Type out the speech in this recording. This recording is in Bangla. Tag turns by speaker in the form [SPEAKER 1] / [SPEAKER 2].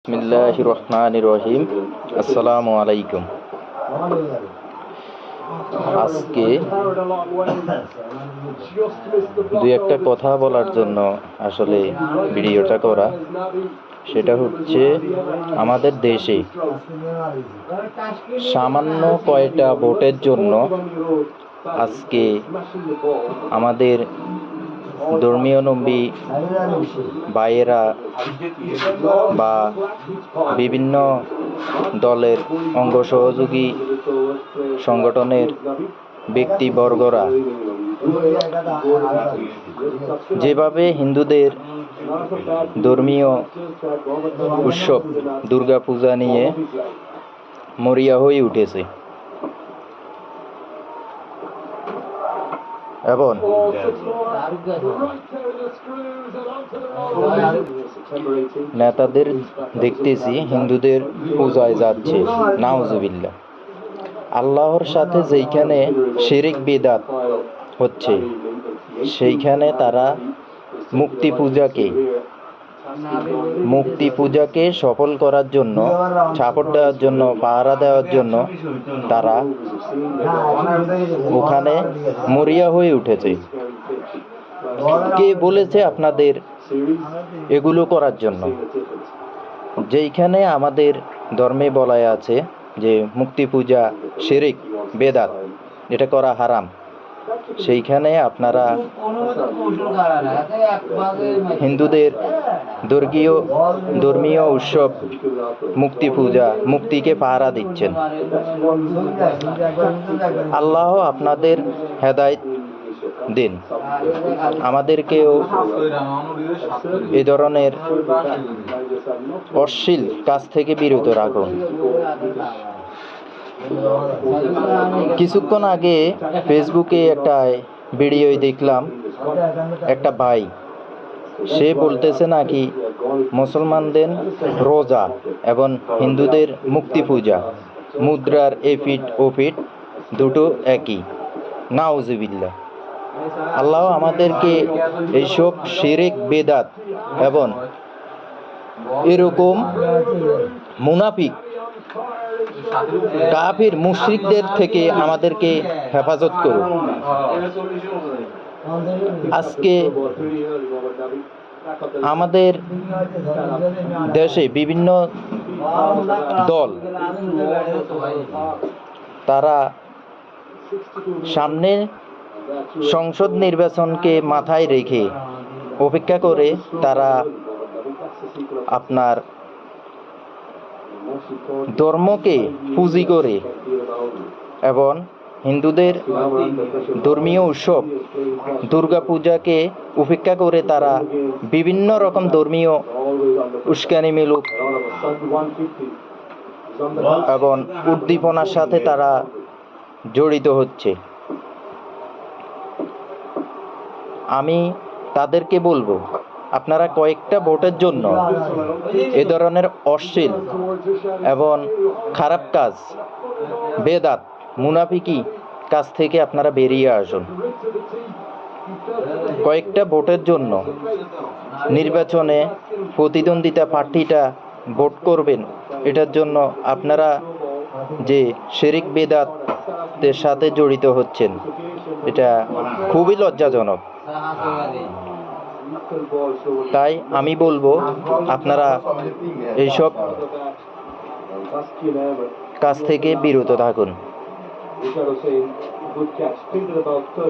[SPEAKER 1] বিসমিল্লাহির রহমানির রহিম। আসসালামু আলাইকুম। আজকে দুই একটা কথা বলার জন্য আসলে ভিডিওটা করা, সেটা হচ্ছে আমাদের দেশে সামান্য কয়টা ভোটের জন্য আজকে আমাদের ধর্মীয়লম্বী ভাইয়েরা বা বিভিন্ন দলের অঙ্গ সহযোগী সংগঠনের ব্যক্তিবর্গরা যেভাবে হিন্দুদের ধর্মীয় উৎসব দুর্গাপূজা নিয়ে মরিয়া হয়ে উঠেছে এবং নেতাদের দেখতেছি হিন্দুদের পূজায় যাচ্ছে, নাউজুবিল্লাহ। আল্লাহর সাথে যেইখানে শিরিক বিদআত হচ্ছে সেইখানে তারা মুক্তি পূজাকে সফল করার জন্য, সাপোর্ট দেওয়ার জন্য, পাহারা দেওয়ার জন্য তারা ওখানে মরিয়া হয়ে উঠেছে। কে বলেছে আপনাদের এগুলো করার জন্য? যেইখানে আমাদের ধর্মে বলা আছে যে মুক্তি পূজা শিরিক বেদাত, এটা করা হারাম, সেইখানে আপনারা হিন্দুদের ধর্মীয় উৎসব মুক্তি পূজা, মুক্তিকে পাহারা দিচ্ছেন। আল্লাহ আপনাদের হেদায়েত দিন, আমাদেরকেও এ ধরনের অশ্লীল কাজ থেকে বিরত রাখুন। কিছুক্ষণ আগে ফেসবুকে একটা ভিডিও দেখলাম, একটা ভাই সে বলতেছে নাকি মুসলমানদের রোজা এবং হিন্দুদের মুক্তি পূজা মুদ্রার এপিঠ ওপিঠ দুটো একই। নাউজুবিল্লাহ। আল্লাহ আমাদেরকে এইসব শিরিক বেদাত এবং এরকম মুনাফিক কাফির মুশরিকদের থেকে আমাদেরকে হেফাজত করুন। আজকে আমাদের দেশে বিভিন্ন দল তারা সামনে সংসদ নির্বাচনকে মাথায় রেখে অপেক্ষা করে তারা আপনার ধর্মকে পুঁজি করে এবং হিন্দুদের ধর্মীয় উৎসব দুর্গাপূজাকে উপেক্ষা করে তারা বিভিন্ন রকম ধর্মীয় উস্কানিমূলক এবং উদ্দীপনার সাথে তারা জড়িত হচ্ছে। আমি তাদেরকে বলবো, আপনারা কয়েকটা ভোটের জন্য এ ধরনের অশ্লীল এবং খারাপ কাজ, বেদাত, মুনাফিকি কাজ থেকে আপনারা বেরিয়ে আসুন। কয়েকটা ভোটের জন্য নির্বাচনে প্রতিদ্বন্দ্বিতা প্রার্থীটা ভোট করবেন, এটার জন্য আপনারা যে শিরিক বেদাতের সাথে জড়িত হচ্ছেন, এটা খুবই লজ্জাজনক। তাই আমি বলবো, আপনারা এইসব কাজ থেকে বিরত থাকুন।